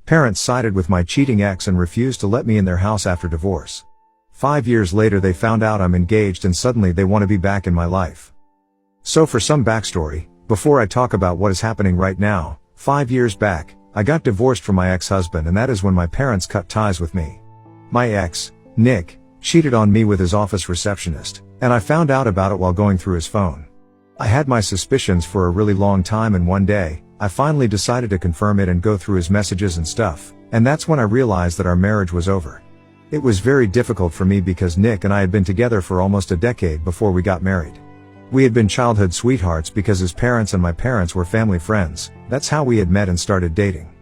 Parents sided with my cheating ex and refused to let me in their house after divorce. 5 years later they found out I'm engaged and suddenly they want to be back in my life. So for some backstory, before I talk about what is happening right now, 5 years back, I got divorced from my ex-husband, and that is when my parents cut ties with me. My ex, Nick, cheated on me with his office receptionist, and I found out about it while going through his phone. I had my suspicions for a really long time, and one day, I finally decided to confirm it and go through his messages and stuff, and that's when I realized that our marriage was over. It was very difficult for me because Nick and I had been together for almost a decade before we got married. We had been childhood sweethearts because his parents and my parents were family friends. That's how we had met and started dating.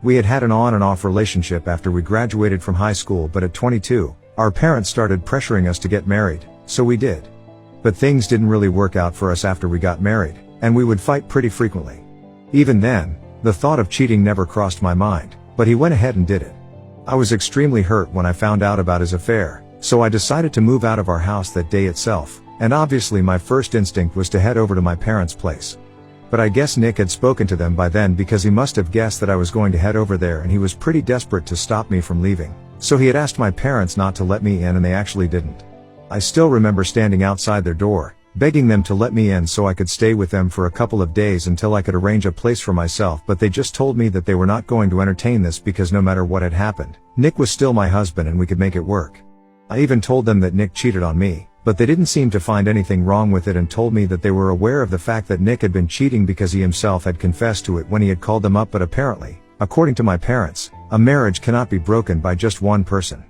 We had had an on and off relationship after we graduated from high school, but at 22, our parents started pressuring us to get married, so we did. But things didn't really work out for us after we got married, and we would fight pretty frequently. Even then, the thought of cheating never crossed my mind, but he went ahead and did it. I was extremely hurt when I found out about his affair, so I decided to move out of our house that day itself, and obviously my first instinct was to head over to my parents' place. But I guess Nick had spoken to them by then because he must have guessed that I was going to head over there, and he was pretty desperate to stop me from leaving, so he had asked my parents not to let me in, and they actually didn't. I still remember standing outside their door, begging them to let me in so I could stay with them for a couple of days until I could arrange a place for myself, but they just told me that they were not going to entertain this because no matter what had happened, Nick was still my husband and we could make it work. I even told them that Nick cheated on me, but they didn't seem to find anything wrong with it and told me that they were aware of the fact that Nick had been cheating because he himself had confessed to it when he had called them up, but apparently, according to my parents, a marriage cannot be broken by just one person.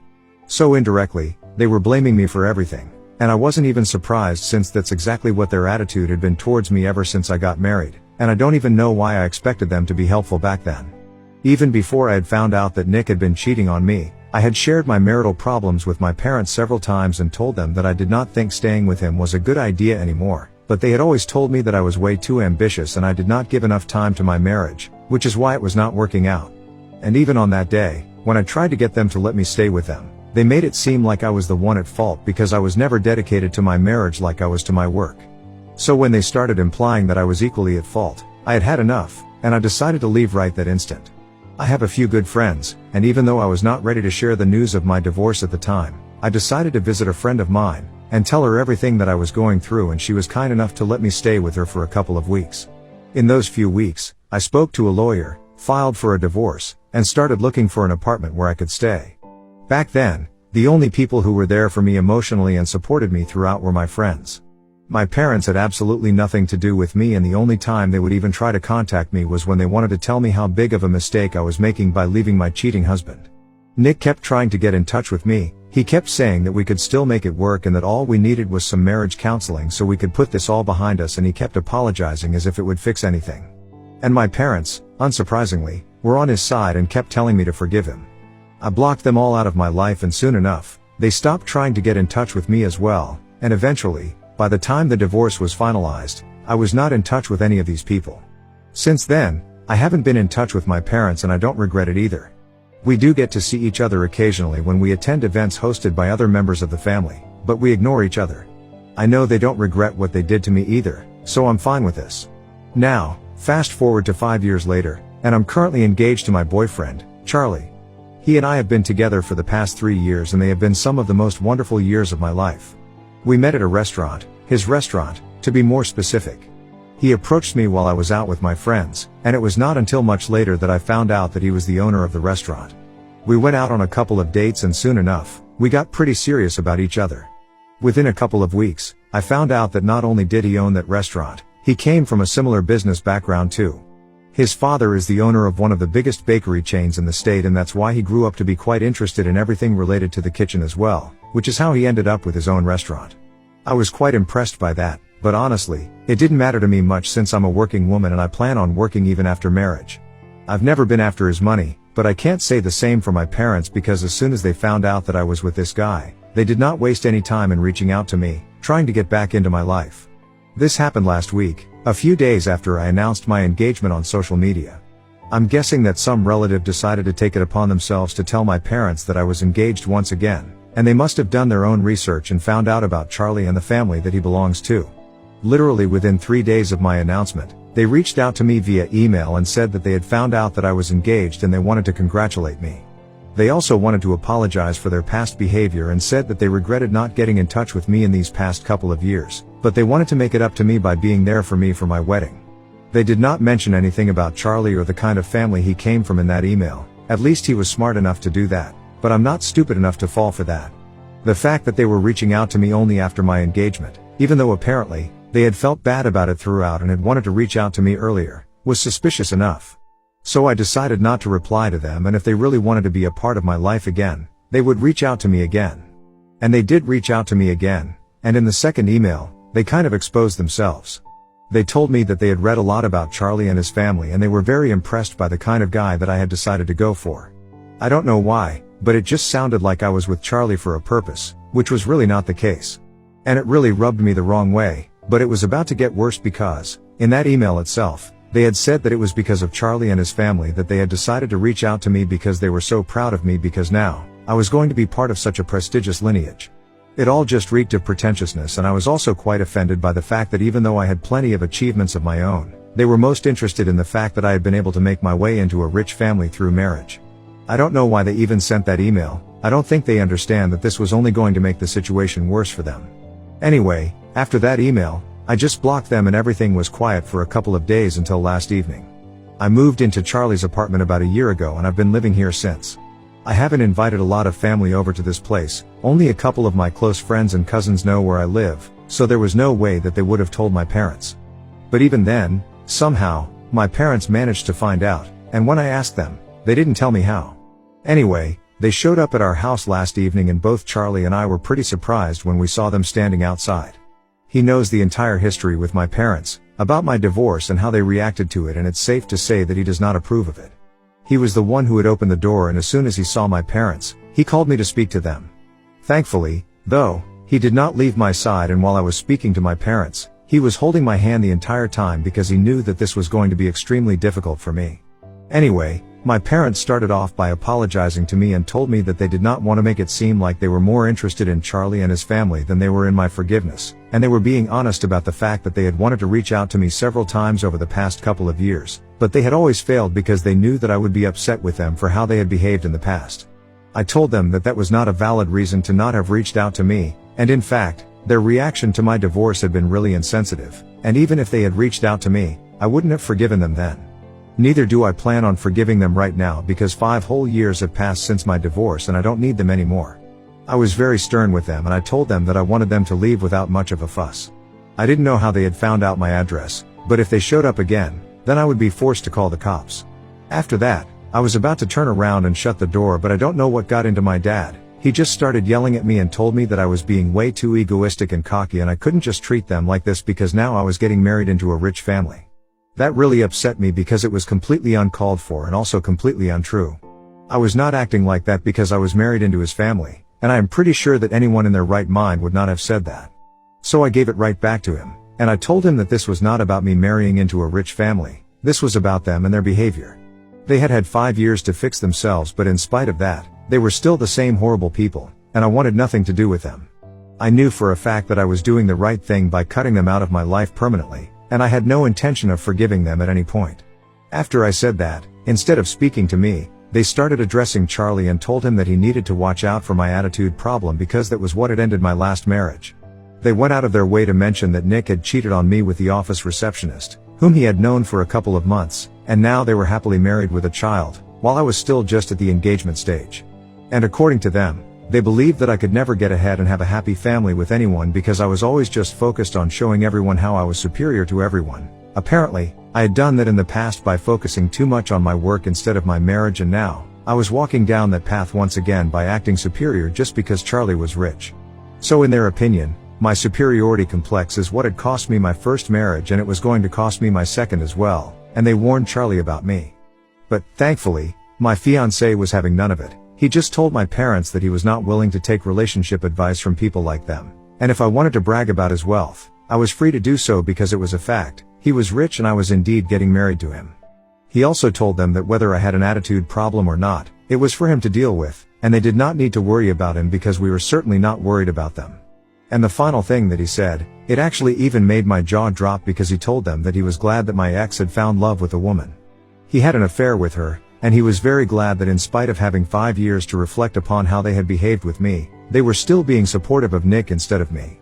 So indirectly, they were blaming me for everything. And I wasn't even surprised, since that's exactly what their attitude had been towards me ever since I got married, and I don't even know why I expected them to be helpful back then. Even before I had found out that Nick had been cheating on me, I had shared my marital problems with my parents several times and told them that I did not think staying with him was a good idea anymore, but they had always told me that I was way too ambitious and I did not give enough time to my marriage, which is why it was not working out. And even on that day, when I tried to get them to let me stay with them, they made it seem like I was the one at fault because I was never dedicated to my marriage like I was to my work. So when they started implying that I was equally at fault, I had had enough, and I decided to leave right that instant. I have a few good friends, and even though I was not ready to share the news of my divorce at the time, I decided to visit a friend of mine, and tell her everything that I was going through, and she was kind enough to let me stay with her for a couple of weeks. In those few weeks, I spoke to a lawyer, filed for a divorce, and started looking for an apartment where I could stay. Back then, the only people who were there for me emotionally and supported me throughout were my friends. My parents had absolutely nothing to do with me, and the only time they would even try to contact me was when they wanted to tell me how big of a mistake I was making by leaving my cheating husband. Nick kept trying to get in touch with me. He kept saying that we could still make it work and that all we needed was some marriage counseling so we could put this all behind us, and he kept apologizing as if it would fix anything. And my parents, unsurprisingly, were on his side and kept telling me to forgive him. I blocked them all out of my life, and soon enough, they stopped trying to get in touch with me as well, and eventually, by the time the divorce was finalized, I was not in touch with any of these people. Since then, I haven't been in touch with my parents, and I don't regret it either. We do get to see each other occasionally when we attend events hosted by other members of the family, but we ignore each other. I know they don't regret what they did to me either, so I'm fine with this. Now, fast forward to 5 years later, and I'm currently engaged to my boyfriend, Charlie. He and I have been together for the past 3 years, and they have been some of the most wonderful years of my life. We met at a restaurant, his restaurant, to be more specific. He approached me while I was out with my friends, and it was not until much later that I found out that he was the owner of the restaurant. We went out on a couple of dates, and soon enough, we got pretty serious about each other. Within a couple of weeks, I found out that not only did he own that restaurant, he came from a similar business background too. His father is the owner of one of the biggest bakery chains in the state, and that's why he grew up to be quite interested in everything related to the kitchen as well, which is how he ended up with his own restaurant. I was quite impressed by that, but honestly, it didn't matter to me much since I'm a working woman and I plan on working even after marriage. I've never been after his money, but I can't say the same for my parents, because as soon as they found out that I was with this guy, they did not waste any time in reaching out to me, trying to get back into my life. This happened last week, a few days after I announced my engagement on social media. I'm guessing that some relative decided to take it upon themselves to tell my parents that I was engaged once again, and they must have done their own research and found out about Charlie and the family that he belongs to. Literally within 3 days of my announcement, They reached out to me via email and said that they had found out that I was engaged and they wanted to congratulate me. They also wanted to apologize for their past behavior and said that they regretted not getting in touch with me in these past couple of years, but they wanted to make it up to me by being there for me for my wedding. They did not mention anything about Charlie or the kind of family he came from in that email. At least he was smart enough to do that, but I'm not stupid enough to fall for that. The fact that they were reaching out to me only after my engagement, even though apparently, they had felt bad about it throughout and had wanted to reach out to me earlier, was suspicious enough. So I decided not to reply to them, and if they really wanted to be a part of my life again, they would reach out to me again. And they did reach out to me again, and in the second email, they kind of exposed themselves. They told me that they had read a lot about Charlie and his family and they were very impressed by the kind of guy that I had decided to go for. I don't know why, but it just sounded like I was with Charlie for a purpose, which was really not the case. And it really rubbed me the wrong way, but it was about to get worse because, in that email itself, they had said that it was because of Charlie and his family that they had decided to reach out to me because they were so proud of me because now, I was going to be part of such a prestigious lineage. It all just reeked of pretentiousness, and I was also quite offended by the fact that even though I had plenty of achievements of my own, they were most interested in the fact that I had been able to make my way into a rich family through marriage. I don't know why they even sent that email. I don't think they understand that this was only going to make the situation worse for them. Anyway, after that email, I just blocked them and everything was quiet for a couple of days until last evening. I moved into Charlie's apartment about a year ago and I've been living here since. I haven't invited a lot of family over to this place, only a couple of my close friends and cousins know where I live, so there was no way that they would have told my parents. But even then, somehow, my parents managed to find out, and when I asked them, they didn't tell me how. Anyway, they showed up at our house last evening and both Charlie and I were pretty surprised when we saw them standing outside. He knows the entire history with my parents, about my divorce and how they reacted to it, and it's safe to say that he does not approve of it. He was the one who had opened the door, and as soon as he saw my parents, he called me to speak to them. Thankfully, though, he did not leave my side, and while I was speaking to my parents, he was holding my hand the entire time because he knew that this was going to be extremely difficult for me. Anyway, my parents started off by apologizing to me and told me that they did not want to make it seem like they were more interested in Charlie and his family than they were in my forgiveness, and they were being honest about the fact that they had wanted to reach out to me several times over the past couple of years, but they had always failed because they knew that I would be upset with them for how they had behaved in the past. I told them that that was not a valid reason to not have reached out to me, and in fact, their reaction to my divorce had been really insensitive, and even if they had reached out to me, I wouldn't have forgiven them then. Neither do I plan on forgiving them right now because 5 whole years have passed since my divorce and I don't need them anymore. I was very stern with them and I told them that I wanted them to leave without much of a fuss. I didn't know how they had found out my address, but if they showed up again, then I would be forced to call the cops. After that, I was about to turn around and shut the door, but I don't know what got into my dad. He just started yelling at me and told me that I was being way too egoistic and cocky and I couldn't just treat them like this because now I was getting married into a rich family. That really upset me because it was completely uncalled for and also completely untrue. I was not acting like that because I was married into his family, and I am pretty sure that anyone in their right mind would not have said that. So I gave it right back to him, and I told him that this was not about me marrying into a rich family, this was about them and their behavior. They had had 5 years to fix themselves, but in spite of that, they were still the same horrible people, and I wanted nothing to do with them. I knew for a fact that I was doing the right thing by cutting them out of my life permanently, and I had no intention of forgiving them at any point. After I said that, instead of speaking to me, they started addressing Charlie and told him that he needed to watch out for my attitude problem because that was what had ended my last marriage. They went out of their way to mention that Nick had cheated on me with the office receptionist, whom he had known for a couple of months, and now they were happily married with a child, while I was still just at the engagement stage. And according to them, they believed that I could never get ahead and have a happy family with anyone because I was always just focused on showing everyone how I was superior to everyone. Apparently, I had done that in the past by focusing too much on my work instead of my marriage, and now, I was walking down that path once again by acting superior just because Charlie was rich. So in their opinion, my superiority complex is what had cost me my first marriage, and it was going to cost me my second as well, and they warned Charlie about me. But, thankfully, my fiancé was having none of it. He just told my parents that he was not willing to take relationship advice from people like them, and if I wanted to brag about his wealth, I was free to do so because it was a fact. He was rich and I was indeed getting married to him. He also told them that whether I had an attitude problem or not, it was for him to deal with, and they did not need to worry about him because we were certainly not worried about them. And the final thing that he said, it actually even made my jaw drop because he told them that he was glad that my ex had found love with a woman. He had an affair with her, and he was very glad that in spite of having 5 years to reflect upon how they had behaved with me, they were still being supportive of Nick instead of me.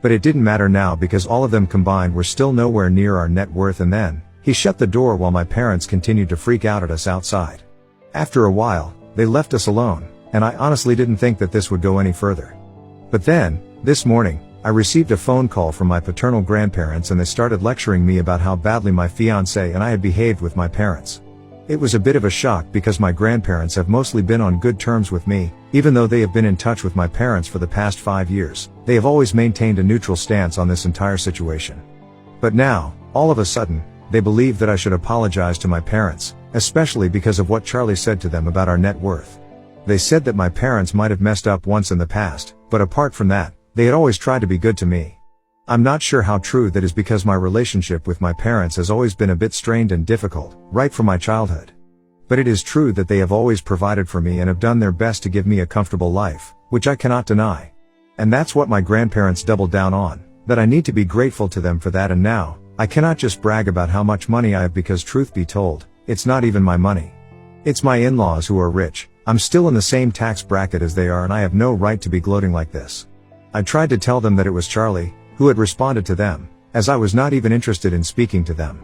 But it didn't matter now because all of them combined were still nowhere near our net worth, and then, he shut the door while my parents continued to freak out at us outside. After a while, they left us alone, and I honestly didn't think that this would go any further. But then, this morning, I received a phone call from my paternal grandparents and they started lecturing me about how badly my fiancé and I had behaved with my parents. It was a bit of a shock because my grandparents have mostly been on good terms with me, even though they have been in touch with my parents for the past 5 years. They have always maintained a neutral stance on this entire situation. But now, all of a sudden, they believe that I should apologize to my parents, especially because of what Charlie said to them about our net worth. They said that my parents might have messed up once in the past, but apart from that, they had always tried to be good to me. I'm not sure how true that is because my relationship with my parents has always been a bit strained and difficult, right from my childhood. But it is true that they have always provided for me and have done their best to give me a comfortable life, which I cannot deny. And that's what my grandparents doubled down on, that I need to be grateful to them for that, and now, I cannot just brag about how much money I have because truth be told, it's not even my money. It's my in-laws who are rich. I'm still in the same tax bracket as they are and I have no right to be gloating like this. I tried to tell them that it was Charlie who had responded to them, as I was not even interested in speaking to them.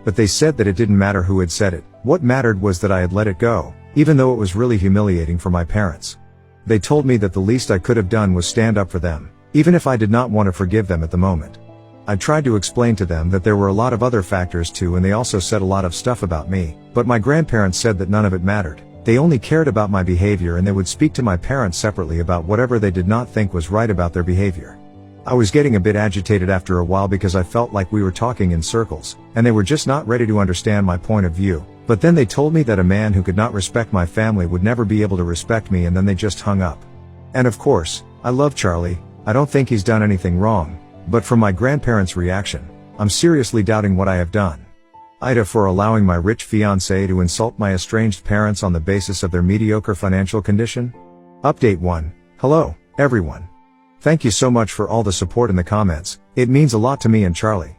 But they said that it didn't matter who had said it, what mattered was that I had let it go, even though it was really humiliating for my parents. They told me that the least I could have done was stand up for them, even if I did not want to forgive them at the moment. I tried to explain to them that there were a lot of other factors too, and they also said a lot of stuff about me, but my grandparents said that none of it mattered. They only cared about my behavior and they would speak to my parents separately about whatever they did not think was right about their behavior. I was getting a bit agitated after a while because I felt like we were talking in circles, and they were just not ready to understand my point of view. But then they told me that a man who could not respect my family would never be able to respect me, and then they just hung up. And of course, I love Charlie, I don't think he's done anything wrong, but from my grandparents' reaction, I'm seriously doubting what I have done. Ida for allowing my rich fiancé to insult my estranged parents on the basis of their mediocre financial condition? Update 1. Hello, everyone. Thank you so much for all the support in the comments, it means a lot to me and Charlie.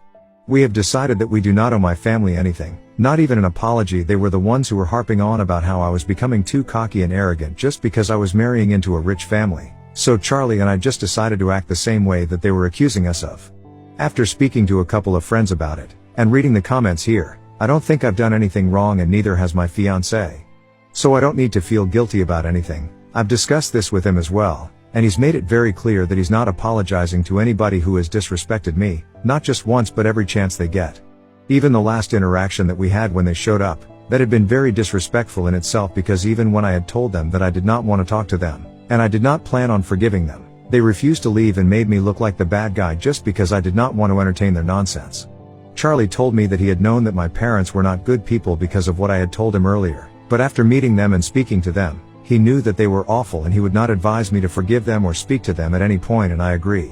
We have decided that we do not owe my family anything, not even an apology. They were the ones who were harping on about how I was becoming too cocky and arrogant just because I was marrying into a rich family, so Charlie and I just decided to act the same way that they were accusing us of. After speaking to a couple of friends about it, and reading the comments here, I don't think I've done anything wrong and neither has my fiancé. So I don't need to feel guilty about anything. I've discussed this with him as well, and he's made it very clear that he's not apologizing to anybody who has disrespected me, not just once but every chance they get. Even the last interaction that we had when they showed up, that had been very disrespectful in itself, because even when I had told them that I did not want to talk to them, and I did not plan on forgiving them, they refused to leave and made me look like the bad guy just because I did not want to entertain their nonsense. Charlie told me that he had known that my parents were not good people because of what I had told him earlier, but after meeting them and speaking to them, he knew that they were awful and he would not advise me to forgive them or speak to them at any point, and I agree.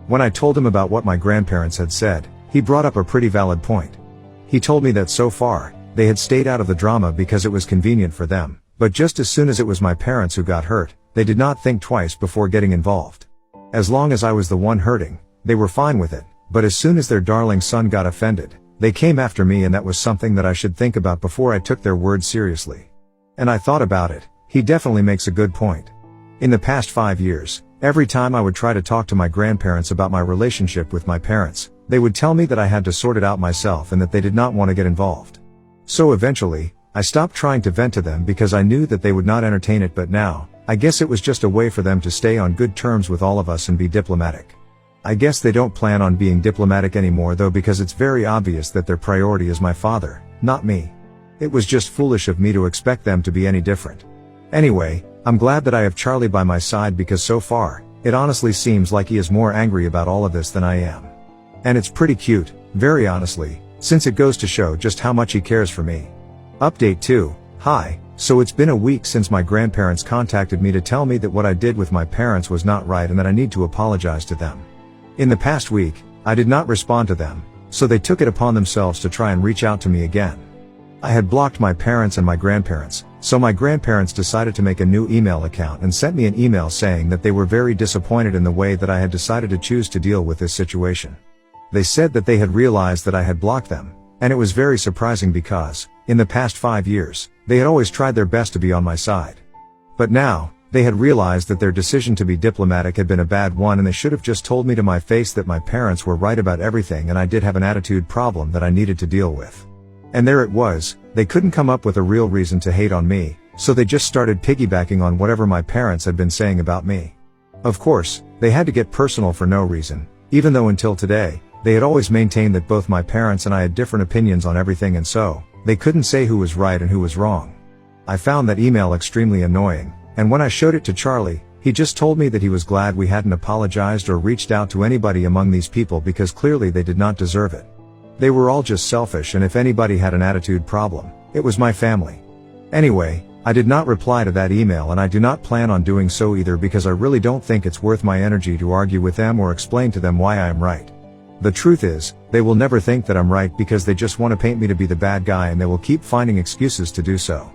When I told him about what my grandparents had said, he brought up a pretty valid point. He told me that so far, they had stayed out of the drama because it was convenient for them, but just as soon as it was my parents who got hurt, they did not think twice before getting involved. As long as I was the one hurting, they were fine with it, but as soon as their darling son got offended, they came after me, and that was something that I should think about before I took their words seriously. And I thought about it, he definitely makes a good point. In the past 5 years, every time I would try to talk to my grandparents about my relationship with my parents, they would tell me that I had to sort it out myself and that they did not want to get involved. So eventually, I stopped trying to vent to them because I knew that they would not entertain it, but now, I guess it was just a way for them to stay on good terms with all of us and be diplomatic. I guess they don't plan on being diplomatic anymore though, because it's very obvious that their priority is my father, not me. It was just foolish of me to expect them to be any different. Anyway, I'm glad that I have Charlie by my side, because so far, it honestly seems like he is more angry about all of this than I am. And it's pretty cute, very honestly, since it goes to show just how much he cares for me. Update 2. Hi, so it's been a week since my grandparents contacted me to tell me that what I did with my parents was not right and that I need to apologize to them. In the past week, I did not respond to them, so they took it upon themselves to try and reach out to me again. I had blocked my parents and my grandparents, So my grandparents decided to make a new email account and sent me an email saying that they were very disappointed in the way that I had decided to choose to deal with this situation. They said that they had realized that I had blocked them, and it was very surprising because, in the past 5 years, they had always tried their best to be on my side. But now, they had realized that their decision to be diplomatic had been a bad one, and they should have just told me to my face that my parents were right about everything and I did have an attitude problem that I needed to deal with. And there it was, they couldn't come up with a real reason to hate on me, so they just started piggybacking on whatever my parents had been saying about me. Of course, they had to get personal for no reason, even though until today, they had always maintained that both my parents and I had different opinions on everything, and so, they couldn't say who was right and who was wrong. I found that email extremely annoying, and when I showed it to Charlie, he just told me that he was glad we hadn't apologized or reached out to anybody among these people because clearly they did not deserve it. They were all just selfish, and if anybody had an attitude problem, it was my family. Anyway, I did not reply to that email, and I do not plan on doing so either because I really don't think it's worth my energy to argue with them or explain to them why I am right. The truth is, they will never think that I'm right because they just want to paint me to be the bad guy, and they will keep finding excuses to do so.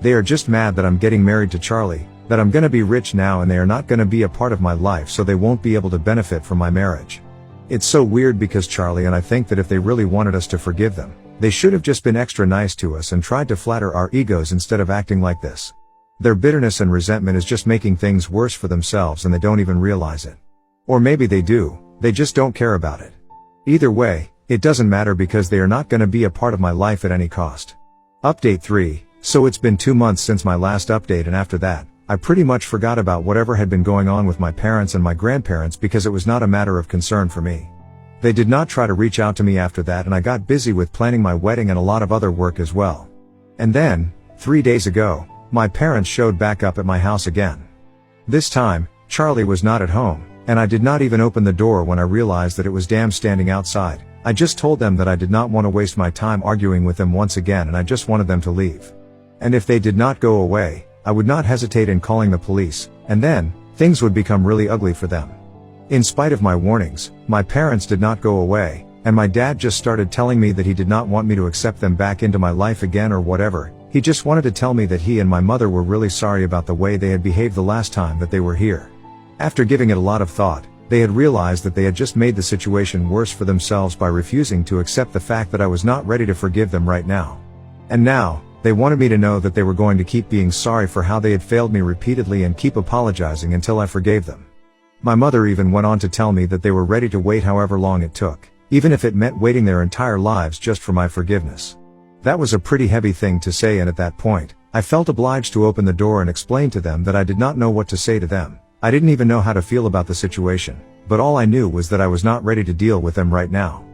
They are just mad that I'm getting married to Charlie, that I'm gonna be rich now, and they are not gonna be a part of my life, so they won't be able to benefit from my marriage. It's so weird because Charlie and I think that if they really wanted us to forgive them, they should have just been extra nice to us and tried to flatter our egos instead of acting like this. Their bitterness and resentment is just making things worse for themselves, and they don't even realize it. Or maybe they do, they just don't care about it. Either way, it doesn't matter because they are not gonna be a part of my life at any cost. Update 3. So it's been 2 months since my last update, and after that, I pretty much forgot about whatever had been going on with my parents and my grandparents because it was not a matter of concern for me. They did not try to reach out to me after that, and I got busy with planning my wedding and a lot of other work as well. And then, 3 days ago, my parents showed back up at my house again. This time, Charlie was not at home, and I did not even open the door when I realized that it was Dan standing outside. I just told them that I did not want to waste my time arguing with them once again, and I just wanted them to leave. And if they did not go away, I would not hesitate in calling the police, and then, things would become really ugly for them. In spite of my warnings, my parents did not go away, and my dad just started telling me that he did not want me to accept them back into my life again or whatever. He just wanted to tell me that he and my mother were really sorry about the way they had behaved the last time that they were here. After giving it a lot of thought, they had realized that they had just made the situation worse for themselves by refusing to accept the fact that I was not ready to forgive them right now. And now, they wanted me to know that they were going to keep being sorry for how they had failed me repeatedly and keep apologizing until I forgave them. My mother even went on to tell me that they were ready to wait however long it took, even if it meant waiting their entire lives just for my forgiveness. That was a pretty heavy thing to say, and at that point, I felt obliged to open the door and explain to them that I did not know what to say to them. I didn't even know how to feel about the situation, but all I knew was that I was not ready to deal with them right now.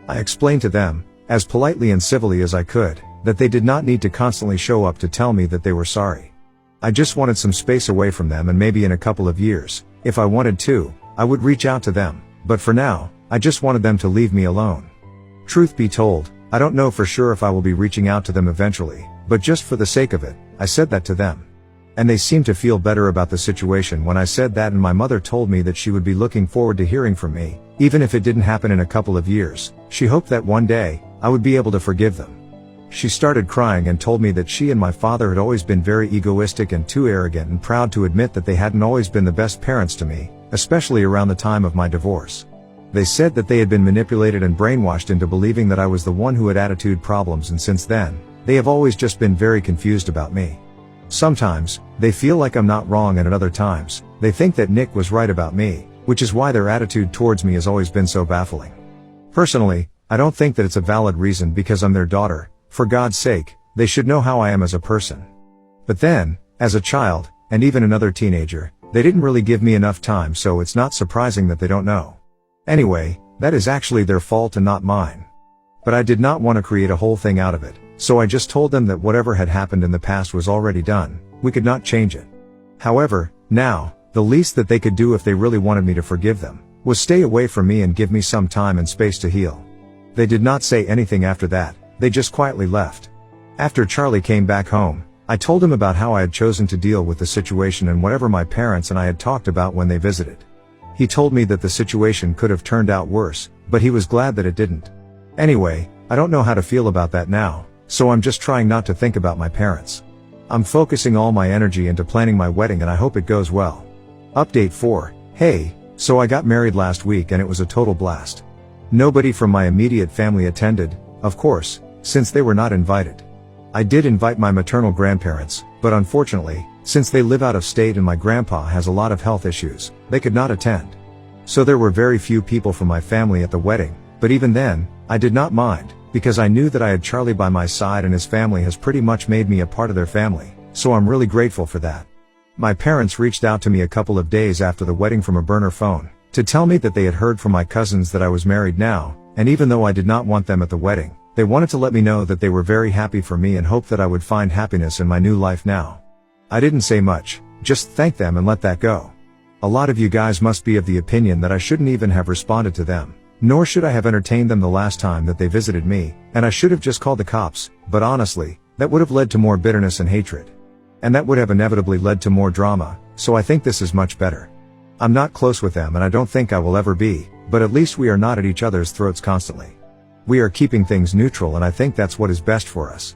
I explained to them, as politely and civilly as I could, that they did not need to constantly show up to tell me that they were sorry. I just wanted some space away from them, and maybe in a couple of years, if I wanted to, I would reach out to them, but for now, I just wanted them to leave me alone. Truth be told, I don't know for sure if I will be reaching out to them eventually, but just for the sake of it, I said that to them. And they seemed to feel better about the situation when I said that, and my mother told me that she would be looking forward to hearing from me, even if it didn't happen in a couple of years. She hoped that one day, I would be able to forgive them. She started crying and told me that she and my father had always been very egoistic and too arrogant and proud to admit that they hadn't always been the best parents to me, especially around the time of my divorce. They said that they had been manipulated and brainwashed into believing that I was the one who had attitude problems, and since then, they have always just been very confused about me. Sometimes, they feel like I'm not wrong, and at other times, they think that Nick was right about me, which is why their attitude towards me has always been so baffling. Personally, I don't think that it's a valid reason because I'm their daughter. For God's sake, they should know how I am as a person. But then, as a child, and even another teenager, they didn't really give me enough time, so it's not surprising that they don't know. Anyway, that is actually their fault and not mine. But I did not want to create a whole thing out of it, so I just told them that whatever had happened in the past was already done, we could not change it. However, now, the least that they could do if they really wanted me to forgive them, was stay away from me and give me some time and space to heal. They did not say anything after that. They just quietly left. After Charlie came back home, I told him about how I had chosen to deal with the situation and whatever my parents and I had talked about when they visited. He told me that the situation could have turned out worse, but he was glad that it didn't. Anyway, I don't know how to feel about that now, so I'm just trying not to think about my parents. I'm focusing all my energy into planning my wedding and I hope it goes well. Update 4. Hey, so I got married last week and it was a total blast. Nobody from my immediate family attended, of course, since they were not invited. I did invite my maternal grandparents, but unfortunately, since they live out of state and my grandpa has a lot of health issues, they could not attend. So there were very few people from my family at the wedding, but even then, I did not mind, because I knew that I had Charlie by my side and his family has pretty much made me a part of their family, so I'm really grateful for that. My parents reached out to me a couple of days after the wedding from a burner phone, to tell me that they had heard from my cousins that I was married now, and even though I did not want them at the wedding, they wanted to let me know that they were very happy for me and hoped that I would find happiness in my new life now. I didn't say much, just thanked them and let that go. A lot of you guys must be of the opinion that I shouldn't even have responded to them, nor should I have entertained them the last time that they visited me, and I should have just called the cops, but honestly, that would have led to more bitterness and hatred. And that would have inevitably led to more drama, so I think this is much better. I'm not close with them and I don't think I will ever be, but at least we are not at each other's throats constantly. We are keeping things neutral and I think that's what is best for us.